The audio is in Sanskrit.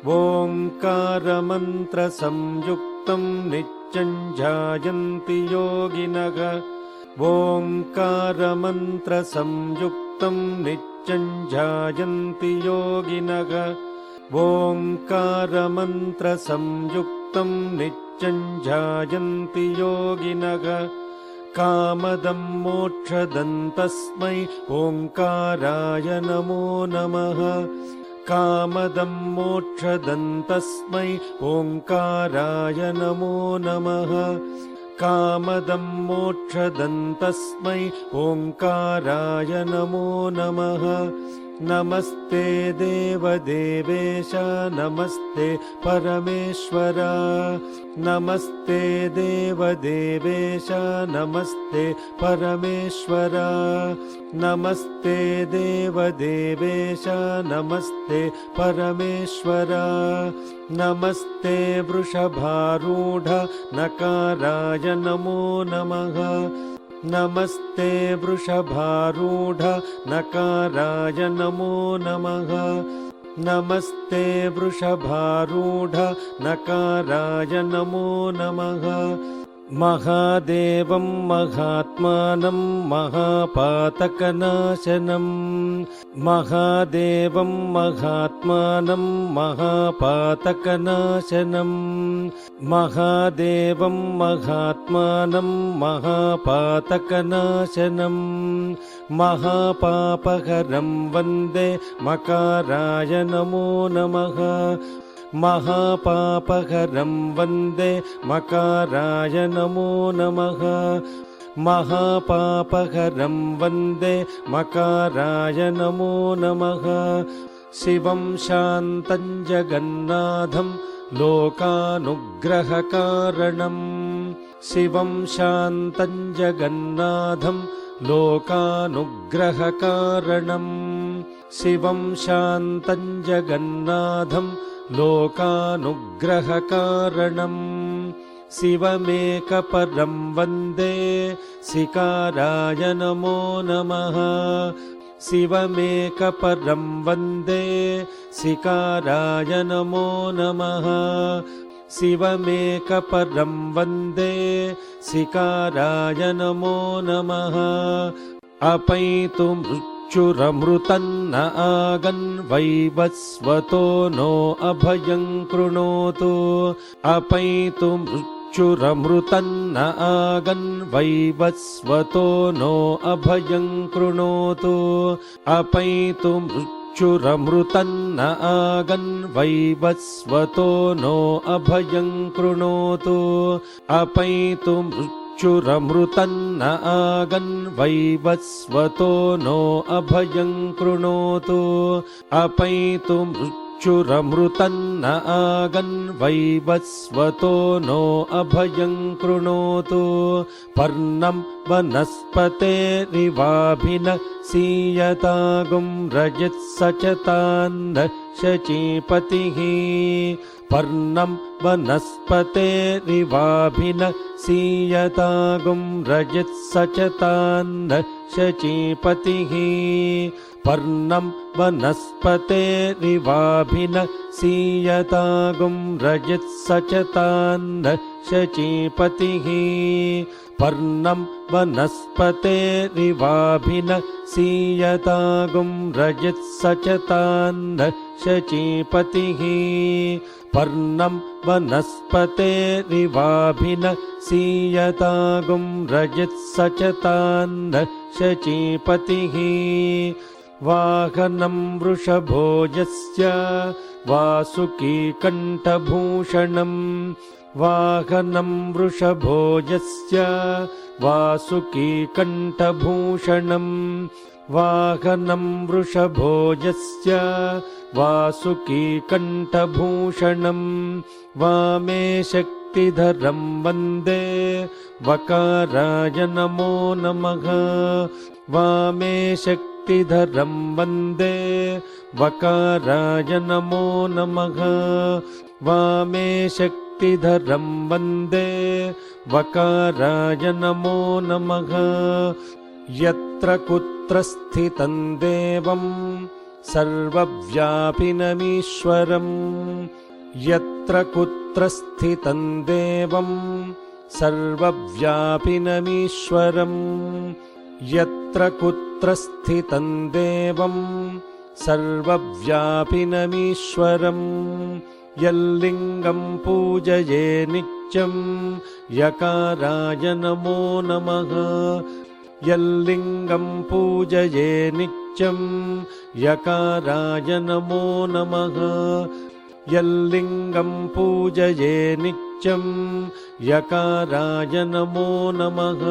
ओङ्कारमन्त्रसंयुक्तं नित्यं ध्यायन्ति योगिनः। ओङ्कारमन्त्रसंयुक्तं नित्यं ध्यायन्ति योगिनः। ओङ्कारमन्त्रसंयुक्तं नित्यं ध्यायन्ति योगिनः। कामदं मोक्षदं तस्मै ओङ्काराय नमो नमः। कामदं मोक्षदं तस्मै ओङ्काराय नमो नमः। कामदं मोक्षदं तस्मै ओङ्काराय नमो नमः। नमस्ते देवदेवेश नमस्ते परमेश्वर। नमस्ते देवदेवेश नमस्ते परमेश्वर। नमस्ते देवदेवेश नमस्ते परमेश्वर। नमस्ते वृषभारूढ नकाराय नमो नमः। नमस्ते वृषभारूढ नकाराय नमो नमः। नमस्ते वृषभारूढ नकाराय नमो नमः। महादेवं महात्मानं महापातकनाशनं। महादेवं महात्मानं महापातकनाशनं। महादेवं महात्मानं महापातकनाशनं। महापापहरं वन्दे मकाराय नमो नमः। महापापहरं वन्दे मकाराय नमो नमः। महापापहरं वन्दे मकाराय नमो नमः। शिवं शान्तं जगन्नाथं लोकानुग्रहकारणम्। शिवं शान्तं जगन्नाथं लोकानुग्रहकारणम्। शिवं शान्तं जगन्नाथं लोकानुग्रहकारणम्। शिवमेकपरं वन्दे सिकाराय नमो नमः। शिवमेकपरं वन्दे सिकाराय नमो नमः। शिवमेकपरं वन्दे सिकाराय नमो नमः। अपैतु मृत्युरमृतन्न आगन् वैवस्वतो नो अभयं कृणोतु। अपैतु मृत्युरमृतन्न आगन् वैवस्वतो नो अभयं कृणोतु। अपैतु मृत्युरमृतन्न आगन् वैवस्वतो नो अभयं कृणोतु। अपैतु मृत्युरमृतन्न आगन् वैवस्वतो नो अभयं कृणोतु। अपैतु मृत्युरमृतन्न आगन् वैवस्वतो नो अभयं कृणोतु। पर्णं वनस्पतेरिवाभिनसीयतागुं रजत्सचतान्न शचीपतिः। पर्णं वनस्पतेरिवाभिनसीयतागुं रजत्सचतान्न शचीपतिः। पर्णं वनस्पतेरिवाभिनसीयतागुं रजत्सचतान्न शचीपतिः। पर्णं वनस्पतेरिवाभिनसीयतागुं रजत्सचतान्न शचीपतिः। पर्णं वनस्पतेरिवाभिनसीयतागुं रजत्सचतान्न शचीपतिः। वाहनं वृषभो यस्य वासुकीकण्ठभूषणम्। वाहनं वृषभो यस्य वासुकीकण्ठभूषणम्। वाहनं वृषभो यस्य वासुकीकण्ठभूषणम्। वामे शक्तिधरं वन्दे वकाराय नमो नमः। वामे शक्तिधरं वन्दे वकाराय नमो नमः। वामे शक्तिधरं वन्दे वकाराय नमो नमः। यत्र कुत्र स्थितं देवं सर्वव्यापिनमीश्वरम् यत्र कुत्र स्थितं देवं सर्वव्यापिनमीश्वरम् यत्र कुत्र स्थितं देवं सर्वव्यापिनमीश्वरम् यल्लिङ्गं पूजये नित्यं यकाराय नमो नमः यल्लिङ्गं पूजये नित्यं यकाराय नमो नमः यल्लिङ्गं पूजये नित्यं यकाराय नमो नमः